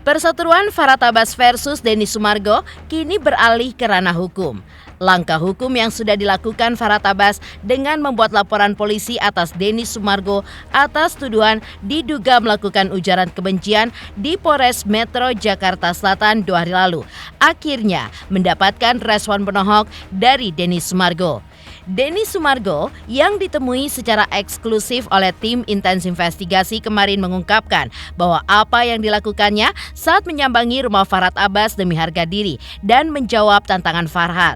Perseteruan Farhad Abbas versus Denny Sumargo kini beralih ke ranah hukum. Langkah hukum yang sudah dilakukan Farhad Abbas dengan membuat laporan polisi atas Denny Sumargo atas tuduhan diduga melakukan ujaran kebencian di Polres Metro Jakarta Selatan 2 hari lalu, akhirnya mendapatkan respon penohok dari Denny Sumargo. Denny Sumargo yang ditemui secara eksklusif oleh tim intens investigasi kemarin mengungkapkan bahwa apa yang dilakukannya saat menyambangi rumah Farhad Abbas demi harga diri dan menjawab tantangan Farhad.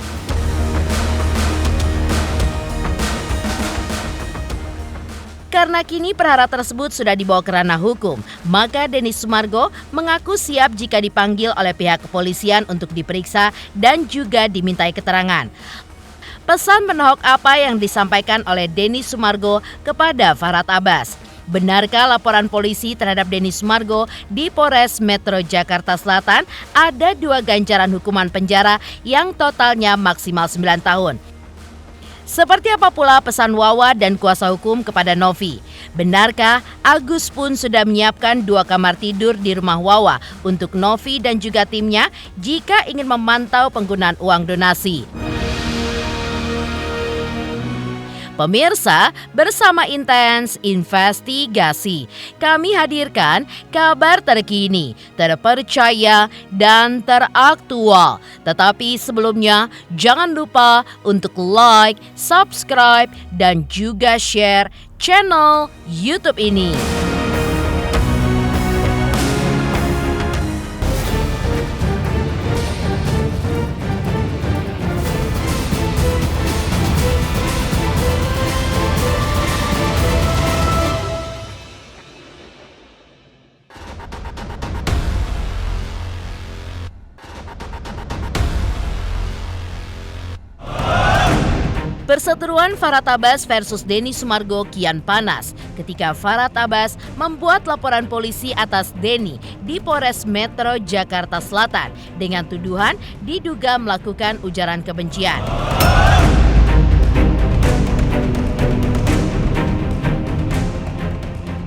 Karena kini perkara tersebut sudah dibawa ke ranah hukum, maka Denny Sumargo mengaku siap jika dipanggil oleh pihak kepolisian untuk diperiksa dan juga dimintai keterangan. Pesan menohok apa yang disampaikan oleh Denny Sumargo kepada Farhad Abbas. Benarkah laporan polisi terhadap Denny Sumargo di Polres Metro Jakarta Selatan ada 2 ganjaran hukuman penjara yang totalnya maksimal 9 tahun? Seperti apa pula pesan Wawa dan kuasa hukum kepada Novi? Benarkah Agus pun sudah menyiapkan 2 kamar tidur di rumah Wawa untuk Novi dan juga timnya jika ingin memantau penggunaan uang donasi? Pemirsa, bersama Intens Investigasi, kami hadirkan kabar terkini, terpercaya, dan teraktual. Tetapi sebelumnya, jangan lupa untuk like, subscribe, dan juga share channel YouTube ini. Perseteruan Farhad Abbas versus Denny Sumargo kian panas ketika Farhad Abbas membuat laporan polisi atas Denny di Polres Metro Jakarta Selatan dengan tuduhan diduga melakukan ujaran kebencian.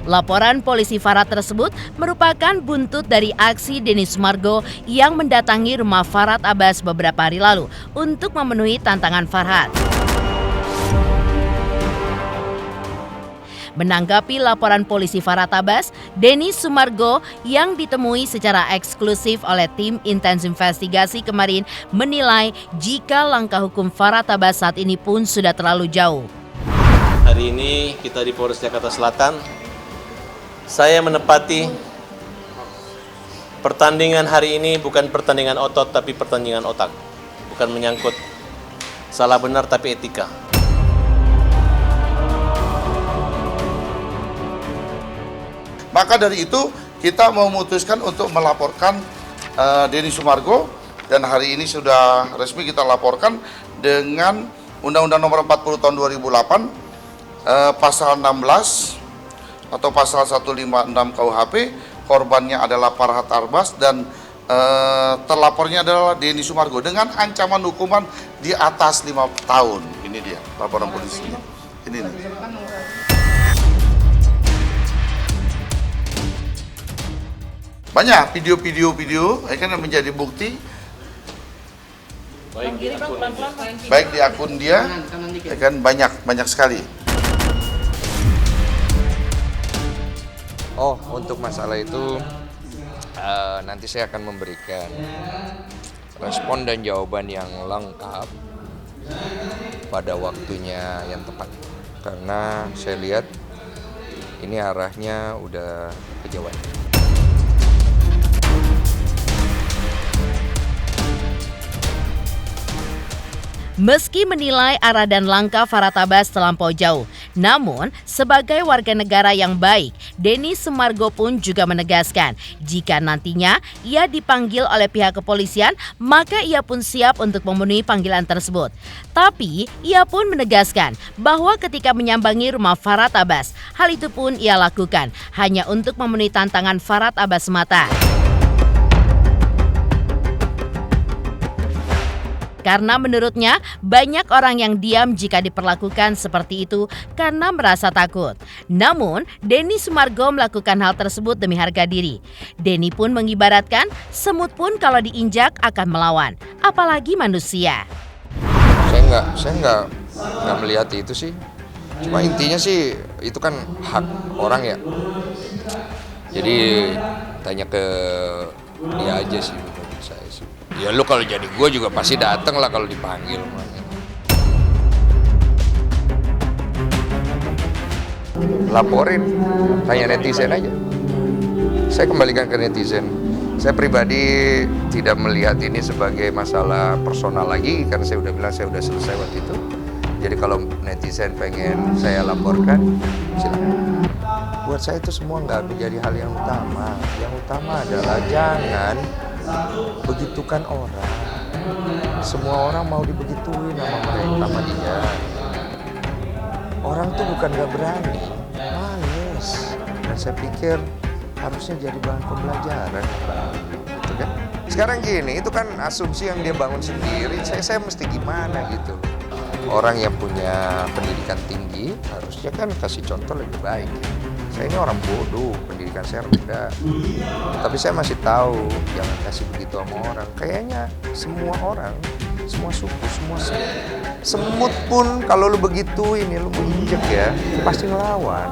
Laporan polisi Farhad tersebut merupakan buntut dari aksi Denny Sumargo yang mendatangi rumah Farhad Abbas beberapa hari lalu untuk memenuhi tantangan Farhad. Menanggapi laporan polisi Farhad Abbas, Denny Sumargo yang ditemui secara eksklusif oleh tim intens investigasi kemarin menilai jika langkah hukum Farhad Abbas saat ini pun sudah terlalu jauh. Hari ini kita di Polres Jakarta Selatan, saya menepati pertandingan hari ini bukan pertandingan otot tapi pertandingan otak. Bukan menyangkut salah benar tapi etika. Maka dari itu kita memutuskan untuk melaporkan Denny Sumargo dan hari ini sudah resmi kita laporkan dengan Undang-Undang Nomor 40 Tahun 2008 Pasal 16 atau Pasal 156 KUHP. Korbannya adalah Farhad Abbas dan terlapornya adalah Denny Sumargo dengan ancaman hukuman di atas 5 tahun. Ini dia laporan polisi. Ini nih. Banyak video kan yang menjadi bukti baik di akun dia kan banyak sekali. Oh, untuk masalah itu nanti saya akan memberikan respon dan jawaban yang lengkap pada waktunya yang tepat, karena saya lihat ini arahnya udah kejauhan. Meski menilai arah dan langkah Farhad Abbas terlampau jauh, namun sebagai warga negara yang baik, Denny Sumargo pun juga menegaskan jika nantinya ia dipanggil oleh pihak kepolisian, maka ia pun siap untuk memenuhi panggilan tersebut. Tapi ia pun menegaskan bahwa ketika menyambangi rumah Farhad Abbas, hal itu pun ia lakukan hanya untuk memenuhi tantangan Farhad Abbas semata. Karena menurutnya banyak orang yang diam jika diperlakukan seperti itu karena merasa takut. Namun, Denny Sumargo melakukan hal tersebut demi harga diri. Denny pun mengibaratkan semut pun kalau diinjak akan melawan, apalagi manusia. Saya nggak melihat itu sih. Cuma intinya sih itu kan hak orang ya. Jadi tanya ke dia aja sih menurut saya sih. Ya lu kalau jadi gue juga pasti dateng lah kalau dipanggil. Laporin, tanya netizen aja. Saya kembalikan ke netizen. Saya pribadi tidak melihat ini sebagai masalah personal lagi karena saya udah bilang saya udah selesai waktu itu. Jadi kalau netizen pengen saya laporkan, silakan. Buat saya itu semua nggak menjadi hal yang utama. Yang utama adalah jangan begitukan orang. Semua orang mau dibegituin sama dia. Orang tuh bukan nggak berani, males. Dan saya pikir harusnya jadi bahan pembelajaran, gitu kan? Sekarang gini, itu kan asumsi yang dia bangun sendiri. Saya mesti gimana gitu? Orang yang punya pendidikan tinggi harusnya kan kasih contoh lebih baik. Saya ini orang bodoh, pendidikan saya rendah. Tapi saya masih tahu jangan kasih begitu sama orang. Kayaknya semua orang, semua suku, semua semut pun kalau lu begitu ini lu menginjek ya, pasti ngelawan.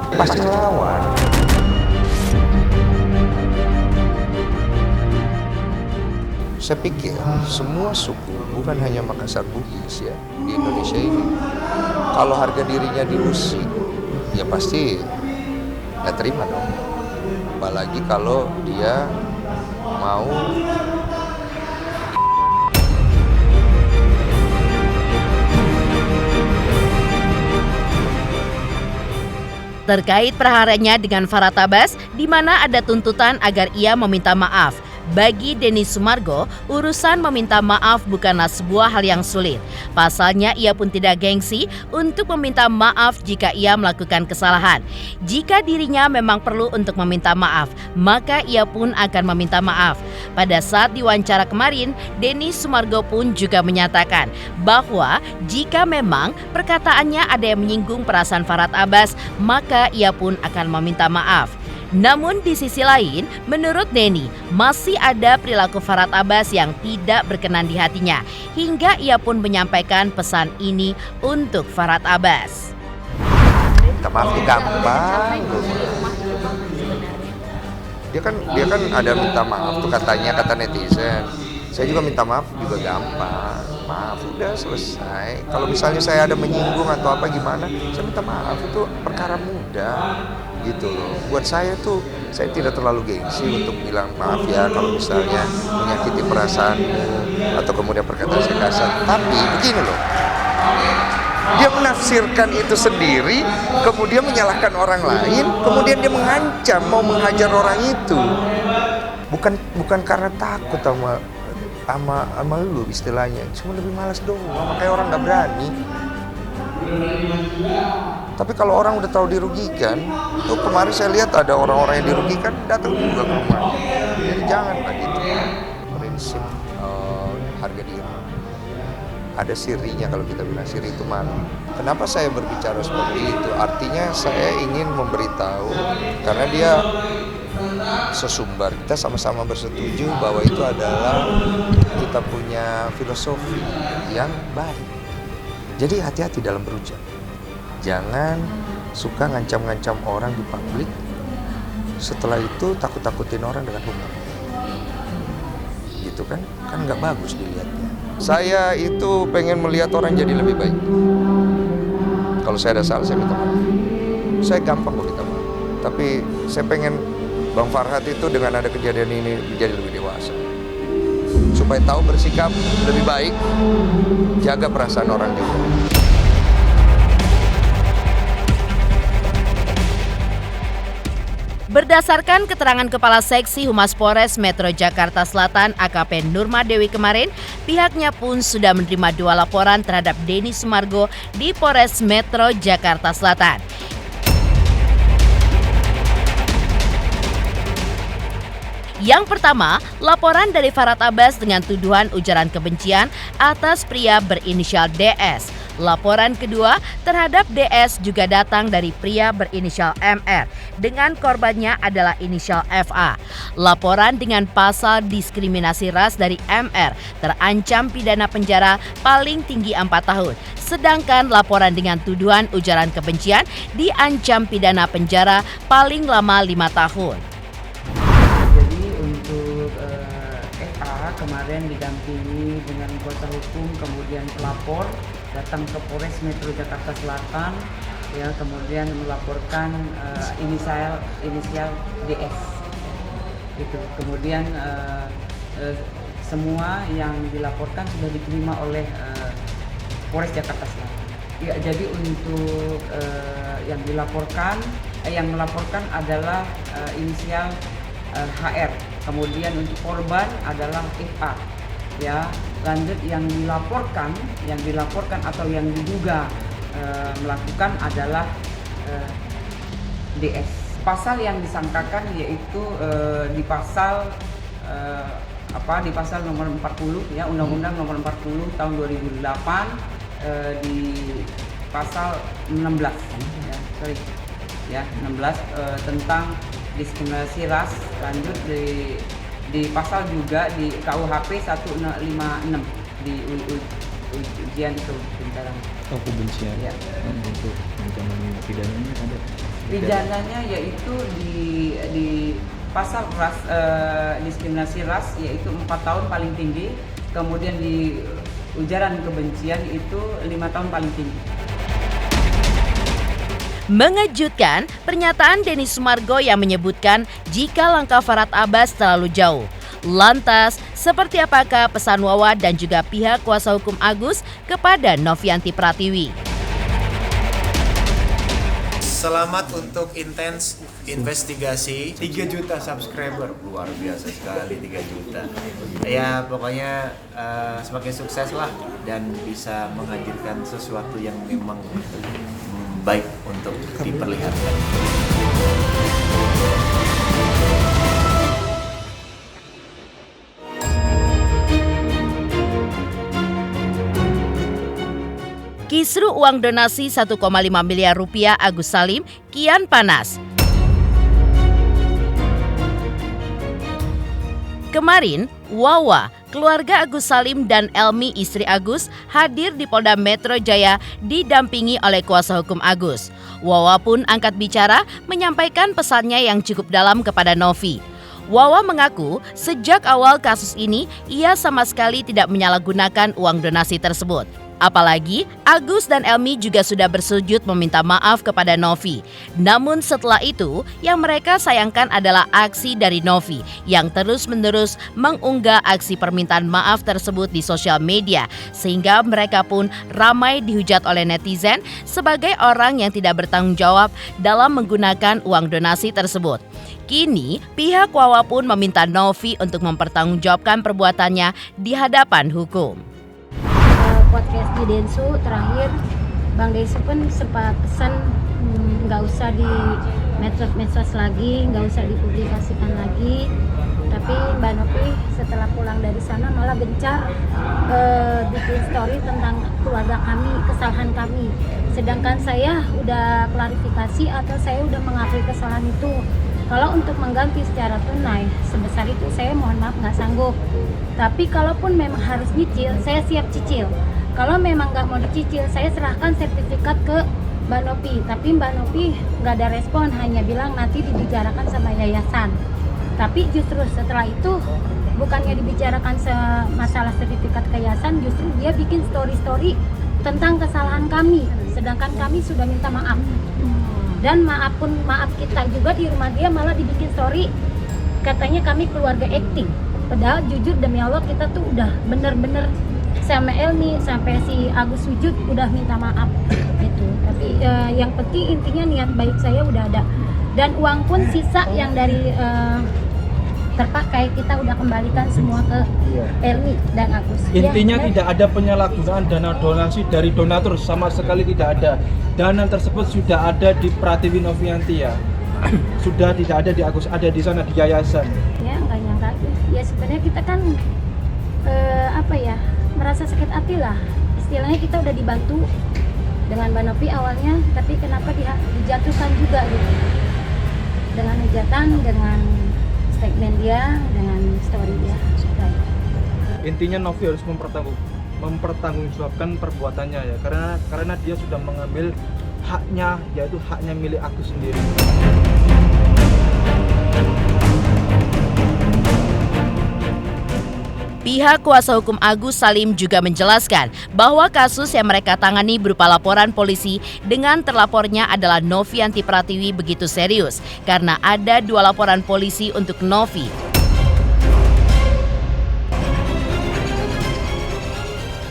Saya pikir semua suku, bukan hanya Makassar Bugis ya, di Indonesia ini, kalau harga dirinya diusik, ya pasti nggak terima dong. Apalagi kalau dia mau terkait perharanya dengan Farhat Abbas, di mana ada tuntutan agar ia meminta maaf. Bagi Denny Sumargo, urusan meminta maaf bukanlah sebuah hal yang sulit. Pasalnya ia pun tidak gengsi untuk meminta maaf jika ia melakukan kesalahan. Jika dirinya memang perlu untuk meminta maaf, maka ia pun akan meminta maaf. Pada saat diwawancara kemarin, Denny Sumargo pun juga menyatakan bahwa jika memang perkataannya ada yang menyinggung perasaan Farhat Abbas, maka ia pun akan meminta maaf. Namun di sisi lain, menurut Denny, masih ada perilaku Farhat Abbas yang tidak berkenan di hatinya, hingga ia pun menyampaikan pesan ini untuk Farhat Abbas. minta maaf itu gampang. Dia kan ada minta maaf tuh katanya, kata netizen. Saya juga minta maaf juga gampang. Maaf udah selesai. Kalau misalnya saya ada menyinggung atau apa gimana, saya minta maaf, itu perkara mudah gitu loh. Buat saya tuh, saya tidak terlalu gengsi untuk bilang maaf ya kalau misalnya menyakiti perasaanmu atau kemudian perkataan saya kasar. Tapi begini loh, dia menafsirkan itu sendiri, kemudian menyalahkan orang lain, kemudian dia mengancam mau menghajar orang itu. Bukan karena takut sama lu istilahnya, cuma lebih malas doang, makanya orang nggak berani. Tapi kalau orang udah tahu dirugikan, tuh kemarin saya lihat ada orang-orang yang dirugikan datang juga ke rumah. Jadi jangan gitu. Prinsip harga diri. Ada sirinya, kalau kita bilang siri itu mana. Kenapa saya berbicara seperti itu? Artinya saya ingin memberitahu, karena dia sesumbar, kita sama-sama bersetuju bahwa itu adalah kita punya filosofi yang baik. Jadi hati-hati dalam berucap. Jangan suka ngancam-ngancam orang di publik, setelah itu takut-takutin orang dengan hukum. Gitu kan nggak bagus dilihatnya. Saya itu pengen melihat orang jadi lebih baik. Kalau saya ada salah, saya minta maaf. Saya gampang kok minta maaf. Tapi saya pengen Bang Farhat itu dengan ada kejadian ini menjadi lebih dewasa. Supaya tahu bersikap lebih baik, jaga perasaan orang juga. Berdasarkan keterangan Kepala Seksi Humas Polres Metro Jakarta Selatan AKP Nurma Dewi kemarin, pihaknya pun sudah menerima 2 laporan terhadap Denny Sumargo di Polres Metro Jakarta Selatan. Yang pertama, laporan dari Farhad Abbas dengan tuduhan ujaran kebencian atas pria berinisial DS. Laporan kedua terhadap DS juga datang dari pria berinisial MR dengan korbannya adalah inisial FA. Laporan dengan pasal diskriminasi ras dari MR terancam pidana penjara paling tinggi 4 tahun. Sedangkan laporan dengan tuduhan ujaran kebencian diancam pidana penjara paling lama 5 tahun. Jadi untuk FA kemarin didampingi dengan kuasa hukum, kemudian pelapor datang ke Polres Metro Jakarta Selatan, ya, kemudian melaporkan inisial DS. Gitu. Kemudian semua yang dilaporkan sudah diterima oleh Polres Jakarta Selatan. Ya, jadi untuk yang melaporkan adalah inisial HR. Kemudian untuk korban adalah FA. Ya, lanjut yang dilaporkan atau yang diduga melakukan adalah DS. Pasal yang disangkakan yaitu di pasal nomor 40 ya, Undang-Undang nomor 40 tahun 2008 di pasal 16 ya, 16 tentang diskriminasi ras. Lanjut di pasal juga di KUHP 156 di ujian itu pencarian. Oh, kebencian. Ya. Untuk ancaman pidananya ada. Pidananya yaitu di pasal ras diskriminasi ras yaitu 4 tahun paling tinggi, kemudian di ujaran kebencian itu 5 tahun paling tinggi. Mengejutkan, pernyataan Denny Sumargo yang menyebutkan jika langkah Farhad Abbas terlalu jauh. Lantas, seperti apakah pesan Wawa dan juga pihak kuasa hukum Agus kepada Novianti Pratiwi? Selamat untuk intens investigasi. 3 juta subscriber, luar biasa sekali 3 juta. Ya pokoknya semakin sukses lah dan bisa menghadirkan sesuatu yang memang baik untuk diperlihatkan. Kisru uang donasi 1,5 miliar rupiah Agus Salim kian panas. Kemarin, Wawa, keluarga Agus Salim dan Elmi istri Agus hadir di Polda Metro Jaya didampingi oleh kuasa hukum Agus. Wawa pun angkat bicara menyampaikan pesannya yang cukup dalam kepada Novi. Wawa mengaku sejak awal kasus ini ia sama sekali tidak menyalahgunakan uang donasi tersebut. Apalagi Agus dan Elmi juga sudah bersujud meminta maaf kepada Novi. Namun setelah itu yang mereka sayangkan adalah aksi dari Novi yang terus-menerus mengunggah aksi permintaan maaf tersebut di sosial media, sehingga mereka pun ramai dihujat oleh netizen sebagai orang yang tidak bertanggung jawab dalam menggunakan uang donasi tersebut. Kini pihak Wawa pun meminta Novi untuk mempertanggungjawabkan perbuatannya di hadapan hukum. Podcast di Densu terakhir Bang Densu pun sempat pesan nggak usah di medsos lagi, nggak usah dipublikasikan lagi. Tapi Mbak Novi setelah pulang dari sana malah gencar bikin story tentang keluarga kami, kesalahan kami. Sedangkan saya udah klarifikasi atau saya udah mengakui kesalahan itu. Kalau untuk mengganti secara tunai sebesar itu saya mohon maaf nggak sanggup. Tapi kalaupun memang harus nyicil, saya siap cicil. Kalau memang nggak mau dicicil, saya serahkan sertifikat ke Mbak Novi. Tapi Mbak Novi nggak ada respon, hanya bilang nanti dibicarakan sama yayasan. Tapi justru setelah itu, bukannya dibicarakan masalah sertifikat ke yayasan, justru dia bikin story-story tentang kesalahan kami. Sedangkan kami sudah minta maaf. Dan maaf kita juga di rumah dia malah dibikin story. Katanya kami keluarga acting. Padahal jujur demi Allah kita tuh udah bener-bener sama Elmi sampai si Agus sujud udah minta maaf gitu. Tapi yang penting intinya niat baik saya udah ada. Dan uang pun sisa yang dari terpakai kita udah kembalikan semua ke Elmi dan Agus. Intinya ya, tidak ada penyalahgunaan dana donasi dari donatur, sama sekali tidak ada. Dana tersebut sudah ada di Pratiwi Novianti ya. Sudah tidak ada di Agus, ada di sana di yayasan. Ya nggak nyangka ya sebenarnya kita kan merasa sakit hati lah, istilahnya kita udah dibantu dengan Mbak Novi awalnya, tapi kenapa dijatuhkan juga gitu, dengan hujatan, dengan statement dia, dengan story dia. Intinya Novi harus mempertanggungjawabkan perbuatannya ya, karena dia sudah mengambil haknya, yaitu haknya milik Agus sendiri. Pihak kuasa hukum Agus Salim juga menjelaskan bahwa kasus yang mereka tangani berupa laporan polisi dengan terlapornya adalah Novianti Pratiwi begitu serius karena ada 2 laporan polisi untuk Novi.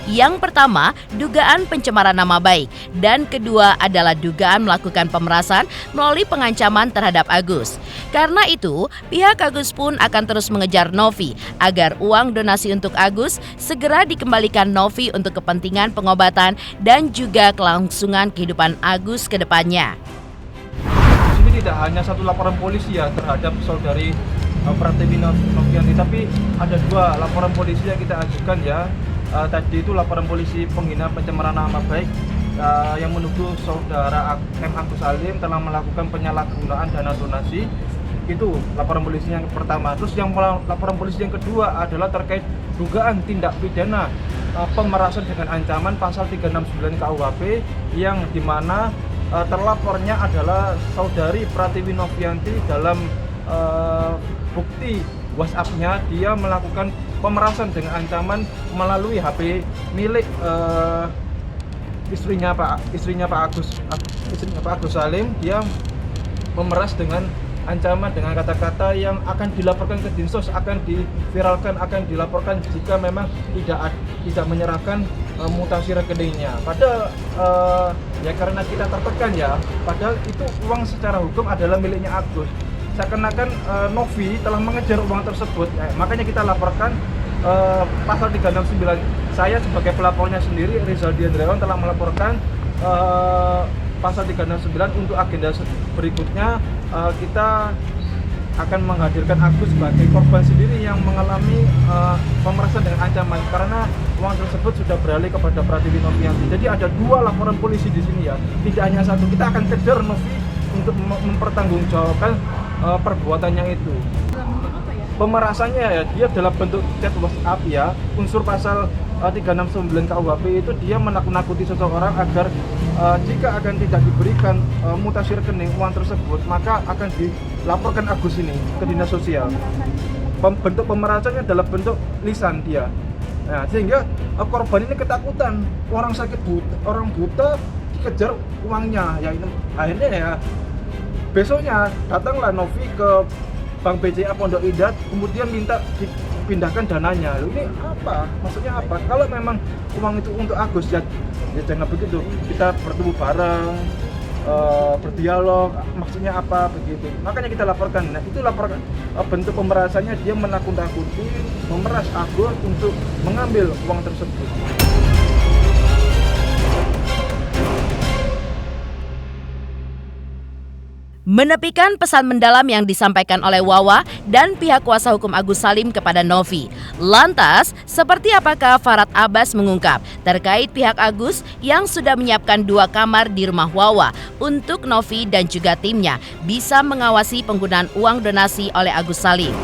Yang pertama, dugaan pencemaran nama baik, dan kedua adalah dugaan melakukan pemerasan melalui pengancaman terhadap Agus. Karena itu, pihak Agus pun akan terus mengejar Novi agar uang donasi untuk Agus segera dikembalikan Novi untuk kepentingan pengobatan dan juga kelangsungan kehidupan Agus ke depannya. Di sini tidak hanya 1 laporan polisi ya terhadap saudari Pratiwi Novianti, tapi ada 2 laporan polisi yang kita ajukan ya. Tadi itu laporan polisi penghinaan pencemaran nama baik yang menuduh saudara M. Agus Salim telah melakukan penyalahgunaan dana donasi. Itu laporan polisi yang pertama. Terus yang laporan polisi yang kedua adalah terkait dugaan tindak pidana pemerasan dengan ancaman pasal 369 KUHP yang dimana terlapornya adalah saudari Pratiwi Novianti. Dalam bukti WhatsApp-nya dia melakukan pemerasan dengan ancaman melalui HP milik istrinya Pak Agus Salim. Dia memeras dengan ancaman dengan kata-kata yang akan dilaporkan ke Dinsos, akan diviralkan, akan dilaporkan jika memang tidak menyerahkan mutasi rekeningnya. Padahal ya karena kita tertekan ya, padahal itu uang secara hukum adalah miliknya Agus. Seakan-akan Novi telah mengejar uang tersebut, ya, makanya kita laporkan pasal 369. Saya sebagai pelapornya sendiri, Rizaldi Andrawan, telah melaporkan pasal 369 untuk agenda berikutnya. Kita akan menghadirkan Agus sebagai korban sendiri yang mengalami pemerasan dengan ancaman karena uang tersebut sudah beralih kepada Pratiwi Novianti. Jadi ada 2 laporan polisi di sini ya, tidak hanya 1. Kita akan kejar Novi untuk mempertanggungjawabkan perbuatannya itu. Pemerasannya ya, dia dalam bentuk chat WhatsApp ya. Unsur pasal 369 KUHP itu dia menakut-nakuti seseorang agar jika akan tidak diberikan mutasi rekening uang tersebut, maka akan dilaporkan Agus ini ke dinas sosial. Bentuk pemerasannya dalam bentuk lisan dia. Nah, sehingga korban ini ketakutan. Orang sakit buta, orang buta dikejar uangnya. Ya ini akhirnya ya besoknya datanglah Novi ke Bank BCA Pondok Indah, kemudian minta dipindahkan dananya. Loh, ini apa? Maksudnya apa? Kalau memang uang itu untuk Agus ya jangan begitu. Kita bertemu bareng, berdialog, maksudnya apa begitu. Makanya kita laporkan. Nah, itu laporkan bentuk pemerasannya, dia menakut-nakuti, memeras Agus untuk mengambil uang tersebut. Menepikan pesan mendalam yang disampaikan oleh Wawa dan pihak kuasa hukum Agus Salim kepada Novi. Lantas, seperti apakah Farhad Abbas mengungkap terkait pihak Agus yang sudah menyiapkan 2 kamar di rumah Wawa untuk Novi dan juga timnya bisa mengawasi penggunaan uang donasi oleh Agus Salim.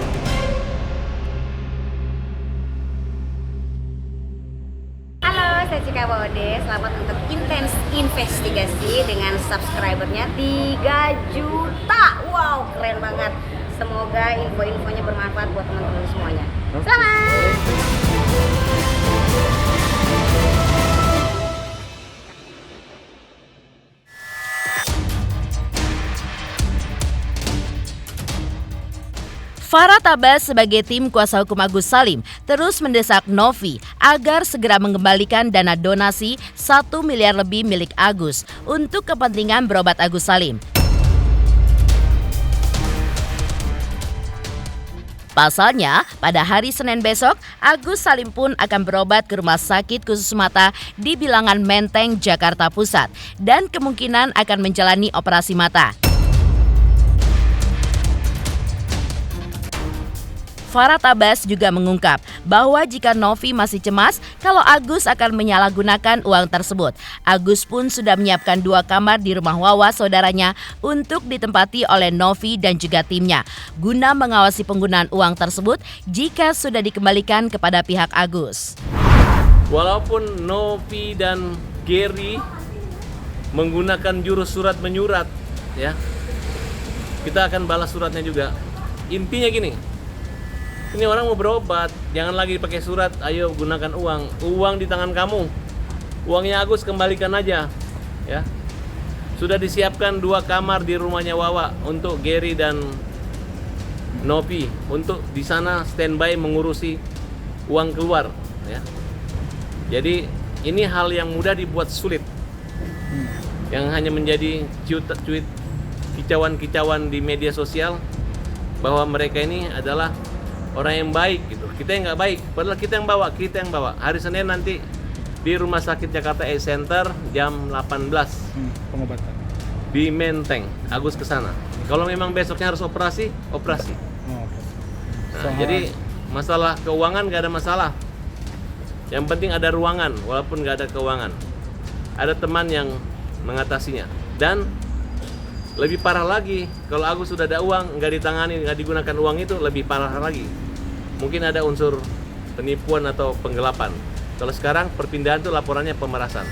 Saya Cika Bode, selamat untuk Intens Investigasi dengan subscribernya 3 juta. Wow, keren banget. Semoga info-infonya bermanfaat buat teman-teman semuanya. Selamat! Farhad Abbas sebagai tim kuasa hukum Agus Salim terus mendesak Novi agar segera mengembalikan dana donasi 1 miliar lebih milik Agus untuk kepentingan berobat Agus Salim. Pasalnya, pada hari Senin besok, Agus Salim pun akan berobat ke Rumah Sakit Khusus Mata di Bilangan Menteng, Jakarta Pusat, dan kemungkinan akan menjalani operasi mata. Farhad Abbas juga mengungkap bahwa jika Novi masih cemas kalau Agus akan menyalahgunakan uang tersebut, Agus pun sudah menyiapkan 2 kamar di rumah Wawa saudaranya untuk ditempati oleh Novi dan juga timnya guna mengawasi penggunaan uang tersebut jika sudah dikembalikan kepada pihak Agus. Walaupun Novi dan Gary menggunakan jurus surat menyurat, ya, kita akan balas suratnya juga. Intinya gini, ini orang mau berobat, jangan lagi pakai surat, ayo gunakan uang di tangan kamu. Uangnya Agus kembalikan aja, ya. Sudah disiapkan 2 kamar di rumahnya Wawa untuk Gary dan Novi untuk di sana standby mengurusi uang keluar, ya. Jadi ini hal yang mudah dibuat sulit, yang hanya menjadi cuit kicauan-kicauan di media sosial bahwa mereka ini adalah orang yang baik gitu. Kita yang nggak baik, padahal kita yang bawa. Hari Senin nanti di Rumah Sakit Jakarta Eye Center jam 18 Pengobatan. di Menteng. Agus ke sana. Kalau memang besoknya harus operasi. Nah, jadi masalah keuangan nggak ada masalah. Yang penting ada ruangan, walaupun nggak ada keuangan. Ada teman yang mengatasinya. Dan lebih parah lagi, kalau Agus sudah ada uang, nggak ditangani, nggak digunakan uang itu, lebih parah lagi. Mungkin ada unsur penipuan atau penggelapan. Kalau sekarang perpindahan itu laporannya pemerasan.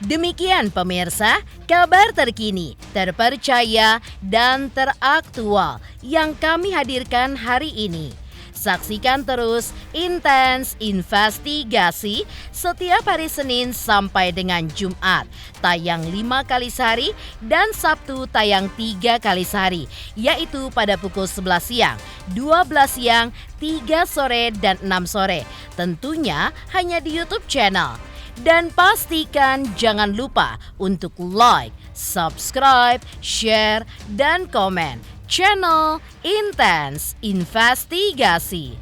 Demikian pemirsa, kabar terkini, terpercaya, dan teraktual yang kami hadirkan hari ini. Saksikan terus Intens Investigasi setiap hari Senin sampai dengan Jumat, tayang 5 kali sehari dan Sabtu tayang 3 kali sehari, yaitu pada pukul 11 siang, 12 siang, 3 sore, dan 6 sore. Tentunya hanya di YouTube channel. Dan pastikan jangan lupa untuk like, subscribe, share, dan komen channel Intens Investigasi.